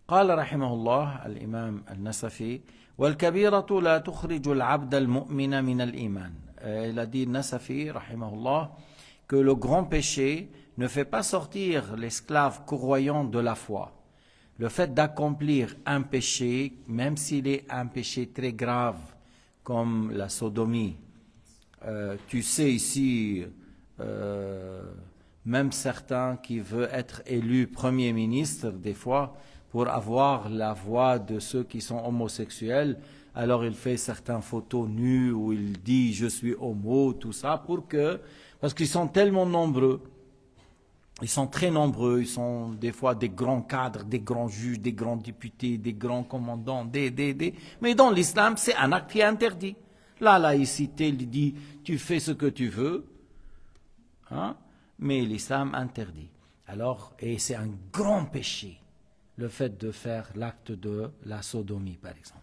قال رحمه الله الإمام النسفي والكبيرة لا تخرج العبد المؤمن من الإيمان. Il a dit Nasafi rahimahullah que le grand péché ne fait pas sortir l'esclave croyant de la foi. Le fait d'accomplir un péché, même s'il est un péché très grave, comme la sodomie, tu sais ici, même certains qui veulent être élus Premier ministre, des fois, pour avoir la voix de ceux qui sont homosexuels, alors il fait certaines photos nues où il dit « je suis homo », tout ça, parce qu'ils sont tellement nombreux, ils sont très nombreux, ils sont des fois des grands cadres, des grands juges, des grands députés, des grands commandants, mais dans l'islam, c'est un acte qui est interdit. La laïcité, il dit « tu fais ce que tu veux hein, », mais l'islam interdit. Alors, et c'est un grand péché, le fait de faire l'acte de la sodomie, par exemple.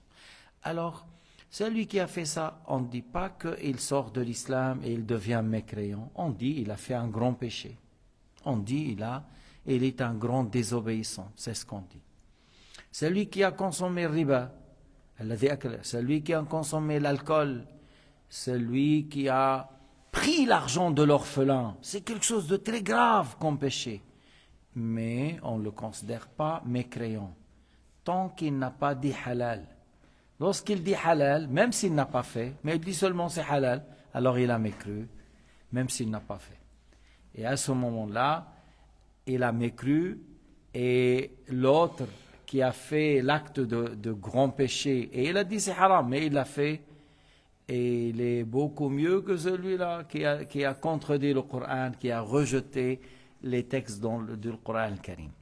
Alors, celui qui a fait ça, on ne dit pas qu'il sort de l'islam et il devient mécréant. On dit qu'il a fait un grand péché. On dit il est un grand désobéissant. C'est ce qu'on dit. Celui qui a consommé riba, celui qui a consommé l'alcool, celui qui a pris l'argent de l'orphelin, c'est quelque chose de très grave comme péché. Mais on ne le considère pas mécréant. Tant qu'il n'a pas dit halal. Lorsqu'il dit halal, même s'il n'a pas fait, mais il dit seulement c'est halal, alors il a mécru, même s'il n'a pas fait. Et à ce moment-là, il a mécru, et l'autre qui a fait l'acte de grand péché, et il a dit c'est haram, mais il l'a fait, et il est beaucoup mieux que celui-là qui a contredit le Coran, qui a rejeté les textes du Coran al-Karim.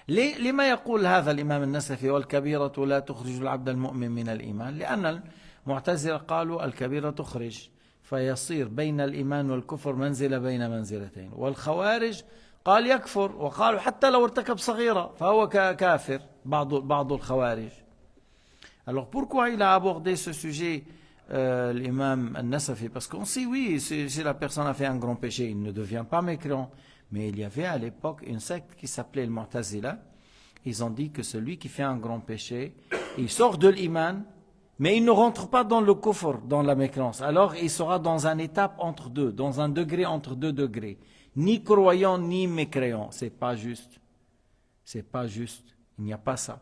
لما يقول هذا الإمام النسفي والكبيرة لا تخرج العبد المؤمن من الإيمان لأن المعتزلة قالوا الكبيرة تخرج فيصير بين الإيمان والكفر منزلة بين منزلتين والخوارج قال يكفر وقالوا حتى لو ارتكب صغيرة فهو كافر بعض الخوارج. Alors pourquoi il a abordé ce sujet l'imam al-Nasafi? Parce qu'on sait oui, si la personne a fait un grand péché, il ne devient pas mécréant. Mais il y avait à l'époque une secte qui s'appelait le Mu'tazila. Ils ont dit que celui qui fait un grand péché, il sort de l'iman, mais il ne rentre pas dans le kufr, dans la mécréance. Alors il sera dans une étape entre deux, dans un degré entre deux degrés. Ni croyant, ni mécréant. C'est pas juste. C'est pas juste. Il n'y a pas ça.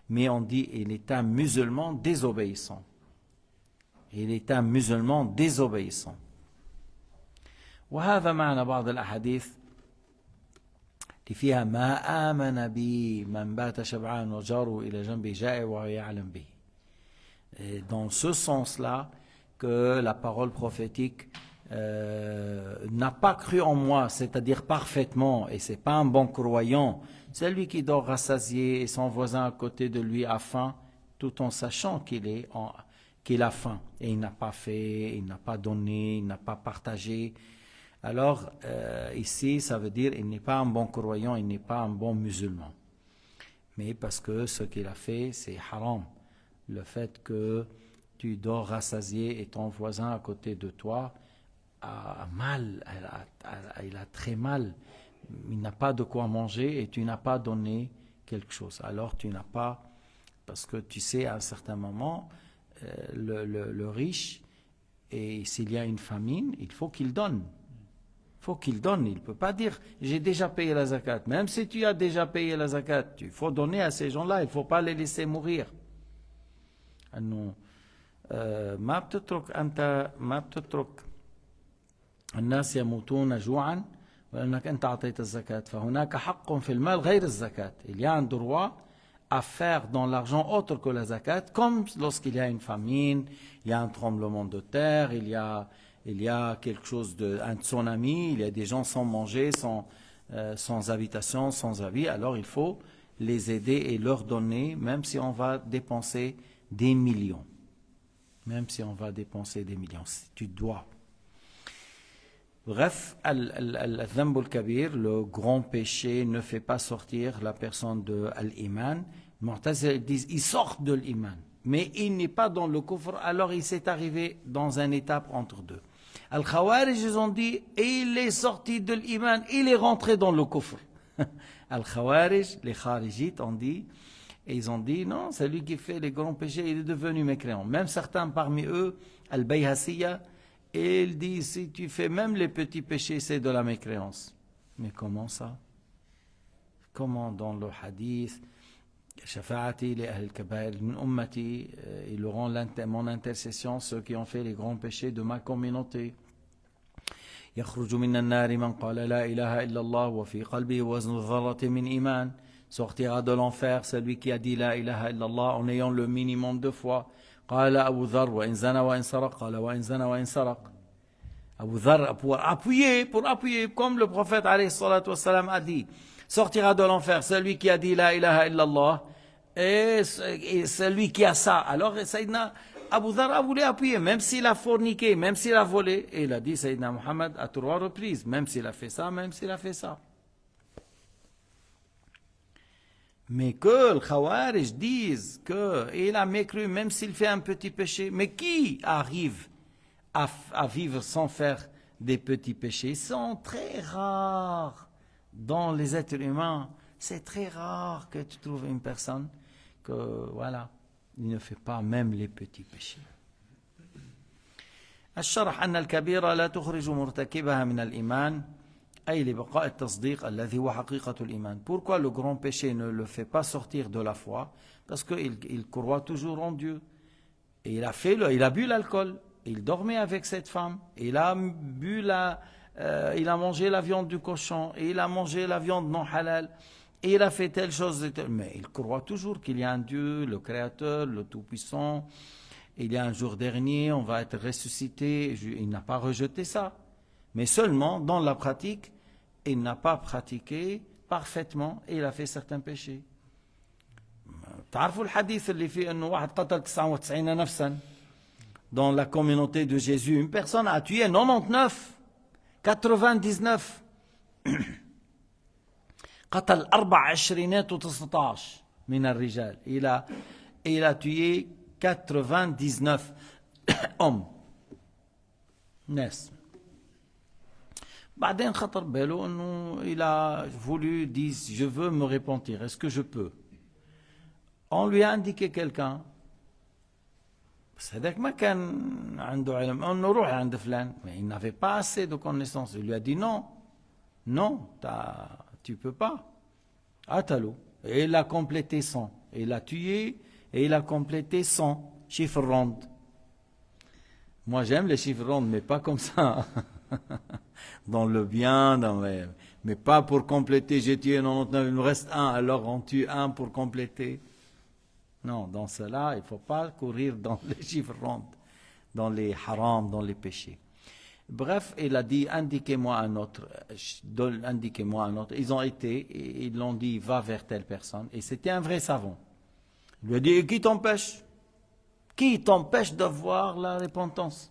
Mais on dit il est un musulman désobéissant. Il est un musulman désobéissant. وهذا معنى بعض الأحاديث اللي فيها ما آمن بي من بات شبعان وجاره إلى جنبه جائع وهو يعلم به. Dans ce sens-là que la parole prophétique n'a pas cru en moi, c'est-à-dire parfaitement, et c'est pas un bon croyant, celui qui dort rassasié et son voisin à côté de lui a faim, tout en sachant qu'il a faim, et il n'a pas fait, il n'a pas donné, il n'a pas partagé. Alors, ici, ça veut dire il n'est pas un bon croyant, il n'est pas un bon musulman. Mais parce que ce qu'il a fait, c'est haram. Le fait que tu dors rassasié et ton voisin à côté de toi a mal, il a très mal. Il n'a pas de quoi manger et tu n'as pas donné quelque chose. Alors, tu n'as pas, parce que tu sais, à un certain moment, le riche, et s'il y a une famine, il faut qu'il donne. Il faut qu'il donne, il ne peut pas dire j'ai déjà payé la zakat. Même si tu as déjà payé la zakat, il faut donner à ces gens-là, il ne faut pas les laisser mourir. ما بتترك الناس يموتون جوعا ولأنك أنت أعطيت الزكاة فهناك حق في المال غير الزكاة. Il y a un droit à faire dans l'argent autre que la zakat, comme lorsqu'il y a une famine, il y a un tremblement de terre, il y a quelque chose un tsunami, il y a des gens sans manger, sans habitation, sans avis, alors il faut les aider et leur donner, même si on va dépenser des millions. Même si on va dépenser des millions, tu dois. Bref, al-dhanb al-kabir, le grand péché ne fait pas sortir la personne de l'iman. Les Mu'tazila disent il sort de l'iman, mais il n'est pas dans le kufr, alors il s'est arrivé dans une étape entre deux. Al-Khawarij, ils ont dit il est sorti de l'iman, il est rentré dans le kufr. Al-Khawarij, les Kharijites ont dit, et ils ont dit, non, celui qui fait les grands péchés, il est devenu mécréant. Même certains parmi eux, Al-Bayhasiya, et ils disent, si tu fais même les petits péchés, c'est de la mécréance. Mais comment ça? Comment dans le hadith, Shafa'ati li ahl al-kabair min ummati, ils auront mon intercession, ceux qui ont fait les grands péchés de ma communauté. يخرج من النار من قال لا إله إلا الله وفي قلبه وزن ذرة من إيمان. Sortira de l'enfer celui qui a dit la ilaha illallah en ayant le minimum de foi. قال أبو ذر وإن زنى وإن سرق قال وإن زنى وإن سرق. Abu Dhar pour appuyer, comme le prophète alayhi salatu wassalam a dit, sortira de l'enfer celui qui a dit la ilaha illallah et celui qui a ça. Alors Sayyidina Abu Dhar a voulu appuyer, même s'il a forniqué, même s'il a volé. Et il a dit, Sayyidina Muhammad, à 3 reprises, même s'il a fait ça, même s'il a fait ça. Mais que le Khawarij dise qu'il a mécru, même s'il fait un petit péché. Mais qui arrive à vivre sans faire des petits péchés? Ils sont très rares dans les êtres humains. C'est très rare que tu trouves une personne que, voilà, il ne fait pas même les petits péchés. الشرح أن الكبيرة لا تخرج مرتكبها من الإيمان أي لبقاء التصديق الذي هو حقيقة الإيمان. Pourquoi le grand péché ne le fait pas sortir de la foi? Parce qu'il croit toujours en Dieu. Et il a bu l'alcool. Il dormait avec cette femme. Il a mangé la viande du cochon. Et il a mangé la viande non halal. Et il a fait telle chose. Mais il croit toujours qu'il y a un Dieu, le Créateur, le Tout-Puissant. Il y a un jour dernier, on va être ressuscité. Il n'a pas rejeté ça. Mais seulement, dans la pratique, il n'a pas pratiqué parfaitement et il a fait certains péchés. تعرفوا الحديث اللي فيه انه واحد قتل 99 نفسا dans la communauté de Jésus, une personne a tué 99 قتل 24 من الرجال. Il a tué 99 hommes. ناس. بعدين خطر باله انه il a voulu dire je veux me repentir, est-ce que je peux? On lui a indiqué quelqu'un بس هذاك ما كان عنده علم انه روح عند فلان, mais il n'avait pas assez de connaissances. Il lui a dit non, tu peux pas. Atalo. Et il a complété 100. Il a tué et il a complété 100 chiffres ronds. Moi j'aime les chiffres ronds, mais pas comme ça. Dans le bien, mais pas pour compléter. J'ai tué 99, il me reste un, alors on tue un pour compléter. Non, dans cela, il ne faut pas courir dans les chiffres ronds, dans les harams, dans les péchés. Bref, il a dit, indiquez-moi un autre. Ils ont été, et ils l'ont dit, va vers telle personne. Et c'était un vrai savant. Il lui a dit, qui t'empêche? Qui t'empêche d'avoir la repentance?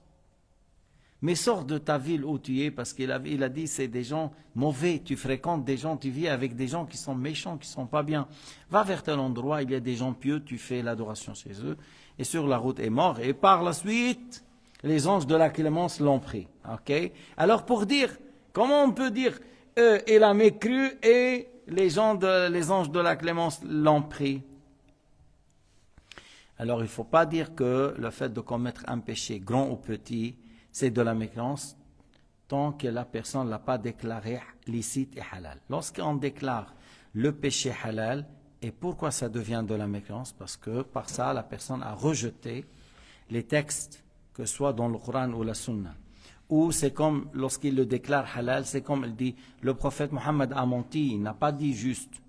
Mais sors de ta ville où tu es, parce qu'il a dit, c'est des gens mauvais, tu fréquentes des gens, tu vis avec des gens qui sont méchants, qui ne sont pas bien. Va vers tel endroit, il y a des gens pieux, tu fais l'adoration chez eux, et sur la route est mort, et par la suite, les anges de la clémence l'ont pris. Okay? Alors pour dire, comment on peut dire, il a mécru, et les anges de la clémence l'ont pris? Alors il ne faut pas dire que le fait de commettre un péché, grand ou petit, c'est de la mécréance tant que la personne ne l'a pas déclaré licite et halal. Lorsqu'on déclare le péché halal, et pourquoi ça devient de la mécréance? Parce que par ça, la personne a rejeté les textes, que ce soit dans le Coran ou la Sunna. Ou c'est comme, lorsqu'il le déclare halal, c'est comme il dit, le prophète Mohammed a menti, il n'a pas dit juste.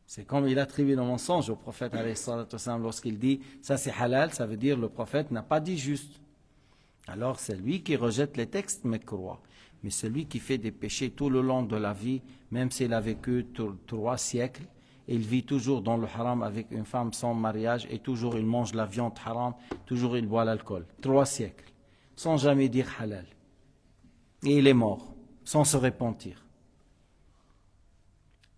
C'est comme il attribue le mensonge au prophète lorsqu'il dit, ça c'est halal, ça veut dire le prophète n'a pas dit juste. Alors c'est lui qui rejette les textes mais croit. Mais celui qui fait des péchés tout le long de la vie, même s'il a vécu 3 siècles, il vit toujours dans le haram avec une femme sans mariage et toujours il mange la viande haram, toujours il boit l'alcool. 3 siècles, sans jamais dire halal. Et il est mort, sans se repentir.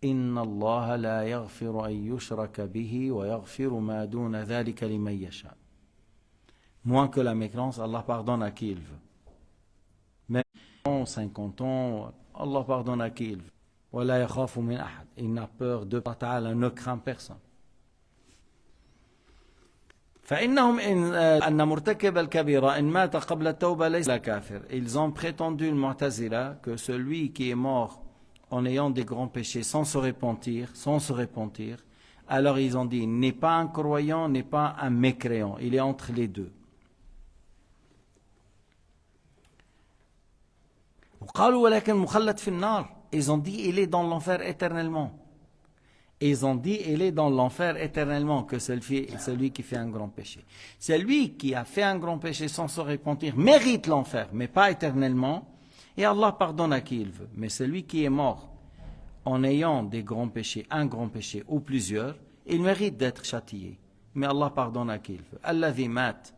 Inna Allah la yaghfiru an yushraka bihi wa yaghfiru ma duna dhalika liman yasha. Moins que la mécréance, Allah pardonne à qui il veut. Même 50 ans, Allah pardonne à qui il veut. ولا يخاف من أحد. Il n'a peur de Allah, ne craint personne. فإنهم أن مرتكب الكبيرة إن مات قبل التوبة ليس كافر. Ils ont prétendu, le Mu'tazila, que celui qui est mort en ayant des grands péchés sans se repentir, alors ils ont dit, n'est pas un croyant, n'est pas un mécréant, il est entre les deux. وقالوا ولكن مخلد في النار. Ils ont dit, il est dans l'enfer éternellement. Ils ont dit, il est dans l'enfer éternellement, que celui qui fait un grand péché. Celui qui a fait un grand péché sans se repentir mérite l'enfer, mais pas éternellement. Et Allah pardonne à qui il veut. Mais celui qui est mort en ayant des grands péchés, un grand péché ou plusieurs, il mérite d'être châtié. Mais Allah pardonne à qui il veut. الذي مات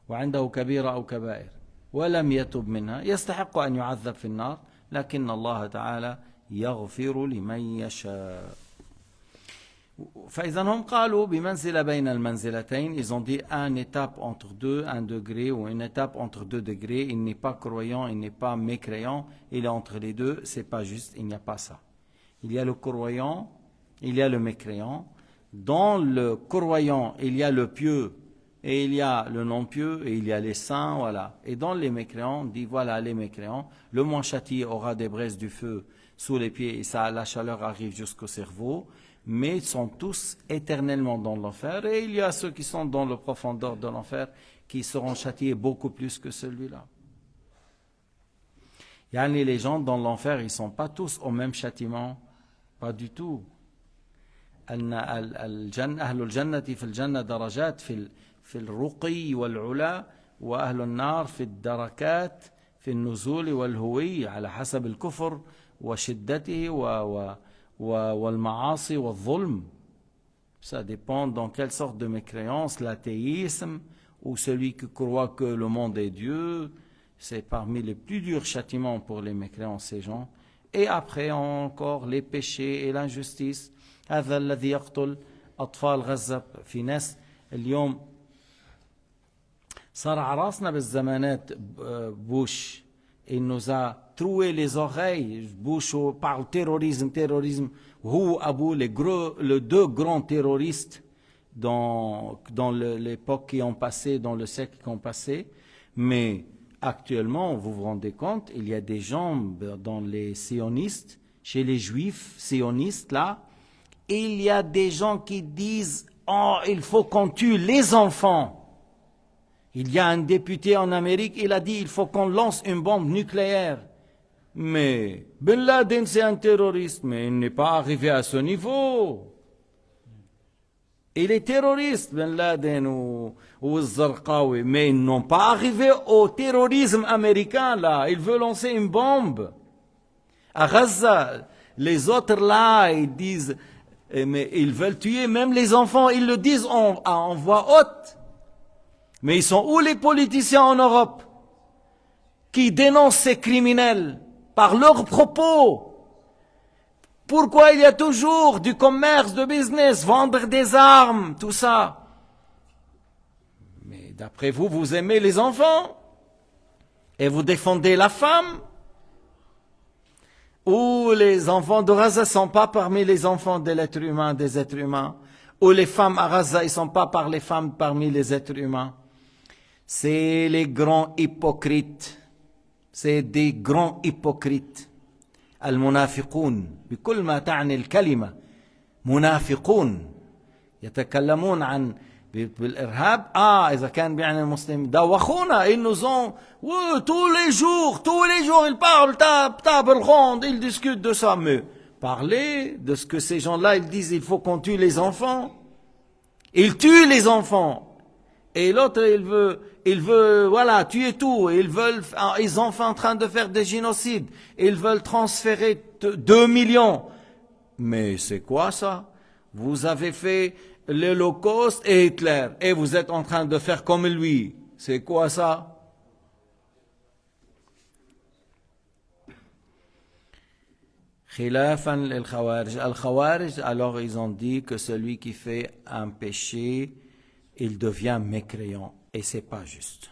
وعنده كبيرة أو كبائر ولم يتب منها يستحق أن يعذب في النار لكن الله تعالى يغفر لمن يشاء. فإذا هم قالوا بمنزلة بين المنزلتين. Ils ont dit une étape entre deux, un degré ou une étape entre deux degrés. Il n'est pas croyant, il n'est pas mécréant, il est entre les deux. C'est pas juste, il n'y a pas ça. Il y a le croyant, il y a le mécréant. Dans le croyant, il y a le pieux et il y a le non-pieux et il y a les saints, voilà. Et dans les mécréants, on dit voilà les mécréants. Le moins châtié aura des braises du feu sous les pieds et ça, la chaleur arrive jusqu'au cerveau. Mais ils sont tous éternellement dans l'enfer. Et il y a ceux qui sont dans le profondeur de l'enfer qui seront châtiés beaucoup plus que celui-là. Yani les gens dans l'enfer, ils ne sont pas tous au même châtiment. Pas du tout. أهل الجنة في الجنة درجات في الرقي والعلا وأهل النار في الدركات في النزول والهوي على حسب الكفر وشدته والمعاصي والظلم. Ça dépend dans quelle sorte de mécréance, l'athéisme ou celui qui croit que le monde est Dieu. C'est parmi les plus durs châtiments pour les mécréants, ces gens. Et après encore les péchés et l'injustice. هذا الذي يقتل أطفال غزة. في ناس اليوم صار عراسنا بالزمانات بوش. Il nous a troué les oreilles. Bush parle terrorisme. Hu Abu, les deux grands terroristes dans l'époque qui ont passé, dans le siècle qui ont passé. Mais actuellement, vous vous rendez compte, il y a des gens dans les sionistes, chez les juifs sionistes là, il y a des gens qui disent « Oh, il faut qu'on tue les enfants ». Il y a un député en Amérique, il a dit « Il faut qu'on lance une bombe nucléaire ». Mais Ben Laden, c'est un terroriste, mais il n'est pas arrivé à ce niveau. Il est terroriste, Ben Laden ou Zarqawi, mais ils n'ont pas arrivé au terrorisme américain, là. Il veut lancer une bombe. À Gaza, les autres, là, ils disent, mais ils veulent tuer même les enfants, ils le disent en voix haute. Mais ils sont où les politiciens en Europe qui dénoncent ces criminels par leurs propos? Pourquoi il y a toujours du commerce, de business, vendre des armes, tout ça? Mais d'après vous, vous aimez les enfants et vous défendez la femme? Ou les enfants de Gaza ne sont pas parmi les enfants de l'être humain, des êtres humains? Ou les femmes à Gaza ne sont pas par les femmes parmi les êtres humains? C'est les grands hypocrites. C'est des grands hypocrites. المنافقون بكل ما تعني الكلمة منافقون يتكلمون عن بالإرهاب إذا كان بيعني المسلم دوخونا ils nous ont tous les jours ils parlent table ronde ils discutent de ça mais parler de ce que ces gens-là ils disent il faut qu'on tue les enfants ils tuent les enfants et l'autre il veut voilà tuer tout ils sont en train de faire des génocides ils veulent transférer 2 millions mais c'est quoi ça? Vous avez fait l'Holocauste et Hitler et vous êtes en train de faire comme lui, c'est quoi ça? Khilafan al-Khawarij. Al-Khawarij, alors ils ont dit que celui qui fait un péché il devient mécréant et c'est pas juste.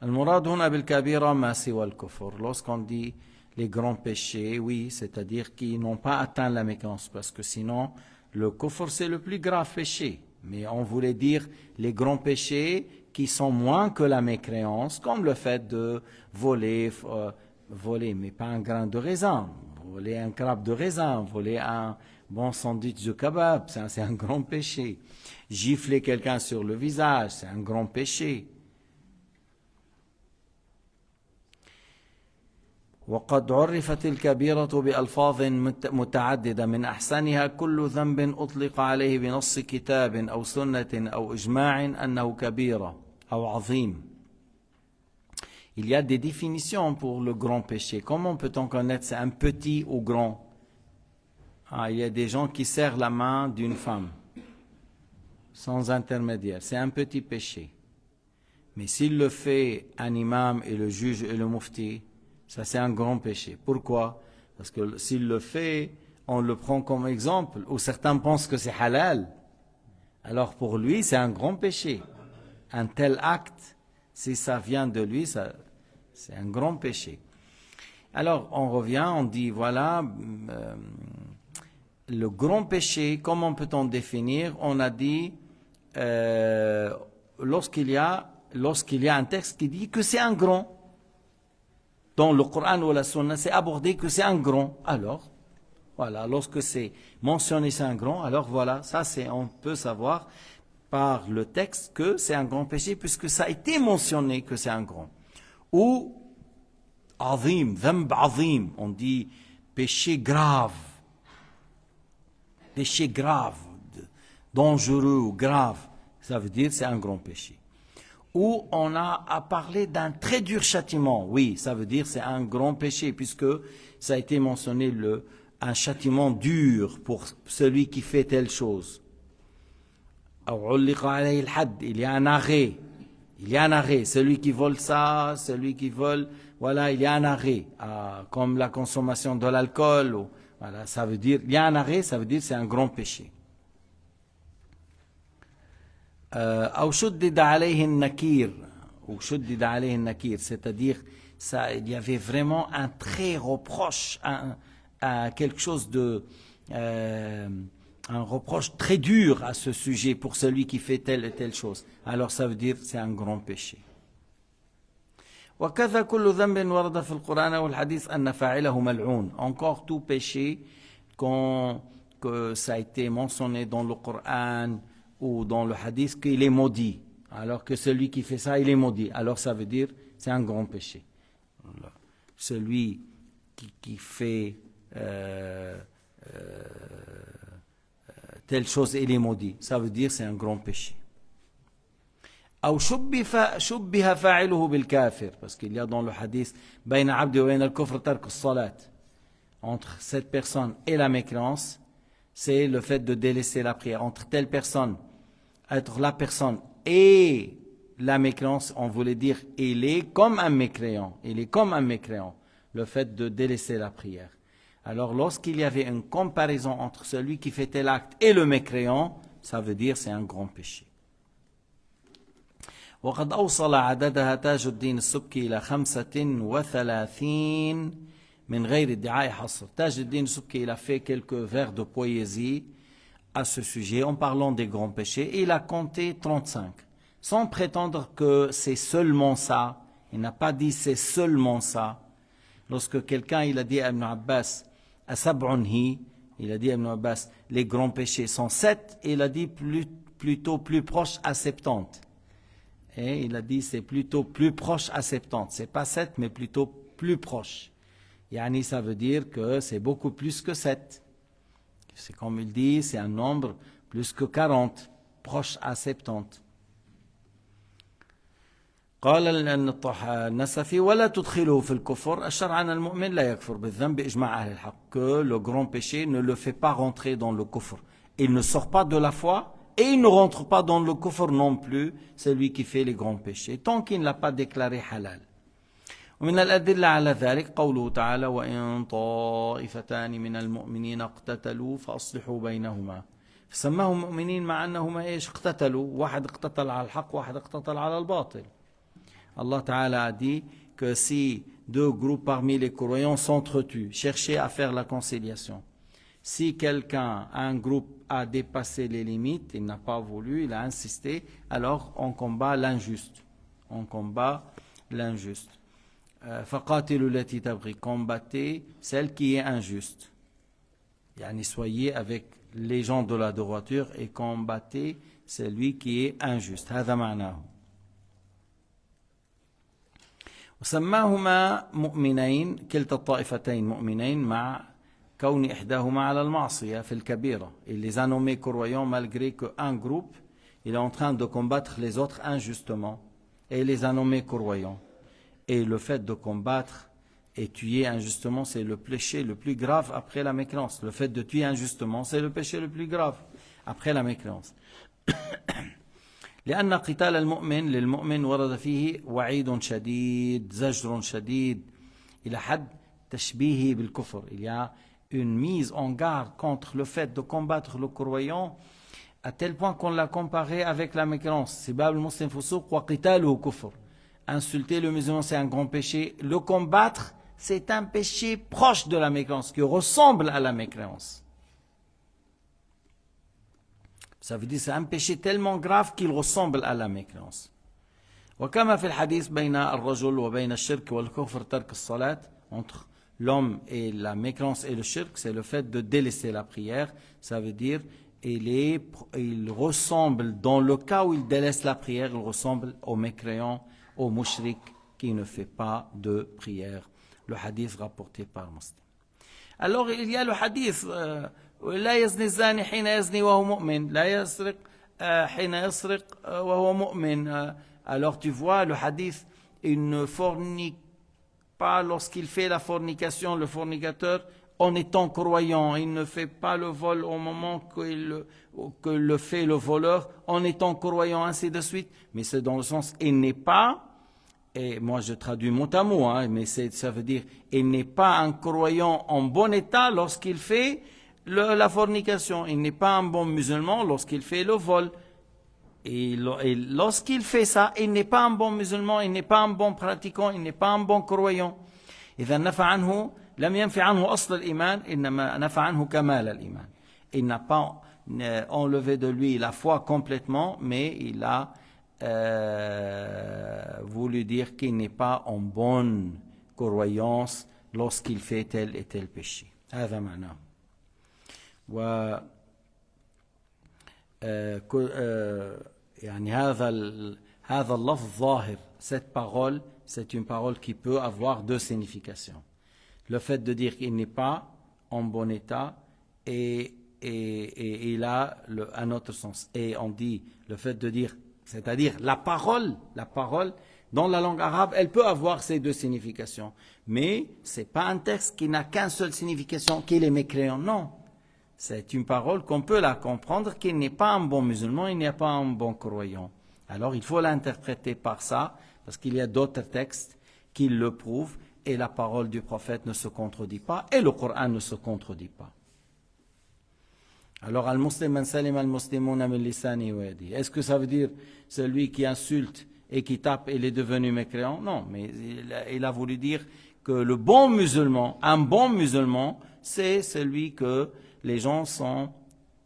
Al-Murad huna bil kabira ma siwa al-kufr. Lorsqu'on dit les grands péchés, oui, c'est-à-dire qui n'ont pas atteint la mécréance, parce que sinon, le kufr, c'est le plus grave péché. Mais on voulait dire les grands péchés qui sont moins que la mécréance, comme le fait de voler, mais pas un grain de raisin, voler un crabe de raisin, voler un bon sandwich de kebab, ça, c'est un grand péché. Gifler quelqu'un sur le visage, c'est un grand péché. وقد عرفت الكبيرة بألفاظ متعددة من أحسنها كل ذنب أطلق عليه بنص كتاب أو سنة أو إجماع أنه كبيرة أو عظيم. Il y a des définitions pour le grand péché. Comment peut-on connaître c'est un petit ou grand? Il y a des gens qui serrent la main d'une femme sans intermédiaire. C'est un petit péché. Mais s'il le fait un imam et le juge et le mufti, ça c'est un grand péché. Pourquoi? Parce que s'il le fait, on le prend comme exemple, ou certains pensent que c'est halal. Alors pour lui, c'est un grand péché. Un tel acte, si ça vient de lui, c'est un grand péché. Alors on revient, on dit voilà, le grand péché, comment peut-on définir? On a dit, lorsqu'il y a un texte qui dit que c'est un grand, dans le Coran ou la Sunna, c'est abordé que c'est un grand. Alors, voilà, lorsque c'est mentionné c'est un grand, alors voilà, ça c'est, on peut savoir par le texte que c'est un grand péché puisque ça a été mentionné que c'est un grand. Ou azim, dhanb azim, on dit péché grave, dangereux ou grave, ça veut dire c'est un grand péché. Ou on a à parler d'un très dur châtiment. Oui, ça veut dire c'est un grand péché, puisque ça a été mentionné un châtiment dur pour celui qui fait telle chose. Il y a un arrêt. Celui qui vole ça, celui qui vole, voilà, il y a un arrêt. Comme la consommation de l'alcool. Voilà, ça veut dire, il y a un arrêt, ça veut dire c'est un grand péché. أو شدد عليه النكير c'est-à-dire ça, il y avait vraiment un très reproche, quelque chose de un reproche très dur à ce sujet pour celui qui fait telle et telle chose. Alors ça veut dire c'est un grand péché. وكذا كل ذنب ورد في القرآن والحديث أن فاعله ملعون. Encore tout péché que ça a été mentionné dans le Coran ou dans le hadith qu'il est maudit, alors que celui qui fait ça, il est maudit. Alors ça veut dire, c'est un grand péché. Celui qui fait telle chose, il est maudit. Ça veut dire, c'est un grand péché. أو شبه فاعله بالكافر, parce qu'il y a dans le hadith بين عبد وبين الكفر ترك الصلاة. Entre cette personne et la mécréance, c'est le fait de délaisser la prière. Entre telle personne, être la personne et la mécréance, on voulait dire il est comme un mécréant. Le fait de délaisser la prière. Alors lorsqu'il y avait une comparaison entre celui qui fait tel acte et le mécréant, ça veut dire c'est un grand péché. وقد أوصل عددها تاج الدين السبكي إلى 35 من غير ادعاء حصر. Taj al-Din Subki, il a fait quelques vers de poésie à ce sujet en parlant des grands péchés et il a compté 35 sans prétendre que c'est seulement ça. Il n'a pas dit c'est seulement ça. Lorsque quelqu'un il a dit à Ibn Abbas il a dit à Ibn Abbas les grands péchés sont 7 et il a dit plutôt plus proche à 70. Et il a dit c'est plutôt plus proche à 70. C'est pas 7 mais plutôt plus proche. Yani ça veut dire que c'est beaucoup plus que 7. C'est comme il dit, c'est un nombre plus que 40, proche à 70. قال النسفي ولا تدخله في الكفر الشرع أن المؤمن لا يكفر بالذنب بإجماع أهل الحق. Que le grand péché ne le fait pas rentrer dans le kufr. Il ne sort pas de la foi et il ne rentre pas dans le kufr non plus, celui qui fait les grands péchés, tant qu'il ne l'a pas déclaré halal. ومن الأدلة على ذلك قوله تعالى وإن طائفتان من المؤمنين اقتتلوا فأصلحوا بينهما فسماهم مؤمنين مع أنهما إيش اقتتلوا واحد اقتتل على الحق واحد اقتتل على الباطل. Allah Ta'ala a dit que si deux groupes parmi les croyants s'entretuent. Cherchez à faire la conciliation. Si quelqu'un, un groupe a dépassé les limites, il n'a pas voulu, il a insisté, alors on combat l'injuste. On combat l'injuste. فَقَاتِلُوا الَّتِي تَبْغِي, combattez celle qui est injuste. Yani soyez avec les gens de la droiture et combattez celui qui est injuste. هذا معناه. وسماهما مؤمنين كلتا الطائفتين مؤمنين مع كون إحداهما على المعصية في الكبيرة. Il les a nommés croyants malgré qu'un groupe il est en train de combattre les autres injustement et il les a nommés croyants. Et le fait de combattre et tuer injustement, c'est le péché le plus grave après la mécréance. Le fait de tuer injustement, c'est le péché le plus grave après la mécréance. لأن قتال المؤمن للمؤمن ورد فيه وعيد شديد زجر شديد إلى حد تشبيهه بالكفر. Il y a une mise en garde contre le fait de combattre le croyant à tel point qu'on l'a comparé avec la mécréance. سباب المسلم فسوق وقتاله كفر. Insulter le musulman, c'est un grand péché. Le combattre, c'est un péché proche de la mécréance, qui ressemble à la mécréance. Ça veut dire que c'est un péché tellement grave qu'il ressemble à la mécréance. وكما في الحديث بين الرجل وبين الشرك والكفر ترك الصلاة. Entre l'homme et la mécréance et le shirk, c'est le fait de délaisser la prière. Ça veut dire il ressemble, dans le cas où il délaisse la prière, il ressemble au mécréant, au mushrik qui ne fait pas de prière. Le hadith rapporté par Muslim. Alors il y a le hadith لا يزني الزاني حين يزني وهو مؤمن لا يسرق حين يسرق وهو مؤمن. Alors tu vois le hadith, il ne fornique pas lorsqu'il fait la fornication, le fornicateur, en étant croyant. Il ne fait pas le vol au moment que le fait le voleur, en étant croyant, ainsi de suite. Mais c'est dans le sens, il n'est pas, et moi je traduis mot à mot, mais ça veut dire, il n'est pas un croyant en bon état lorsqu'il fait la fornication. Il n'est pas un bon musulman lorsqu'il fait le vol. Et lorsqu'il fait ça, il n'est pas un bon musulman, il n'est pas un bon pratiquant, il n'est pas un bon croyant. إذا نفى عنه لم ينفي عنه أصل الإيمان إنما نفى عنه كمال الإيمان. Il n'a pas enlevé de lui la foi complètement, mais il a voulu dire qu'il n'est pas en bonne croyance lorsqu'il fait tel et tel péché. هذا معناه. يعني هذا اللفظ ظاهر. Cette parole, c'est une parole qui peut avoir deux significations. Le fait de dire qu'il n'est pas en bon état et il a un autre sens. Et on dit le fait de dire, c'est-à-dire la parole dans la langue arabe, elle peut avoir ces deux significations. Mais ce n'est pas un texte qui n'a qu'une seule signification, qu'il est mécréant. Non. C'est une parole qu'on peut la comprendre qu'il n'est pas un bon musulman, il n'est pas un bon croyant. Alors il faut l'interpréter par ça, parce qu'il y a d'autres textes qui le prouvent, et la parole du prophète ne se contredit pas, et le Coran ne se contredit pas. Alors, al-muslim man salim al-muslimuna min lisani wa yadi. Est-ce que ça veut dire celui qui insulte et qui tape, il est devenu mécréant? Non, mais il a voulu dire que le bon musulman, un bon musulman, c'est celui que les gens sont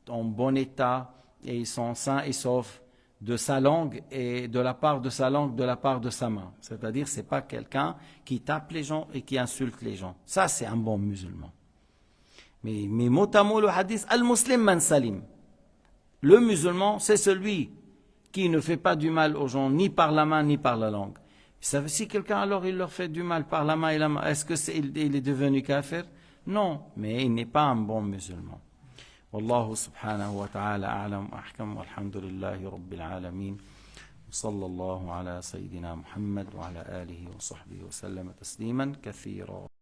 en bon état et ils sont sains et saufs de sa langue et de la part de sa langue, de la part de sa main. C'est-à-dire, c'est pas quelqu'un qui tape les gens et qui insulte les gens. Ça, c'est un bon musulman. Mais mot à mot, le hadith, al-muslim man salim. Le musulman, c'est celui qui ne fait pas du mal aux gens, ni par la main, ni par la langue. Si quelqu'un, alors, il leur fait du mal par la main et la main, est-ce qu'il est devenu kafir? Non, mais il n'est pas un bon musulman. والله سبحانه وتعالى أعلم وأحكم والحمد لله رب العالمين وصلى الله على سيدنا محمد وعلى آله وصحبه وسلم تسليما كثيرا.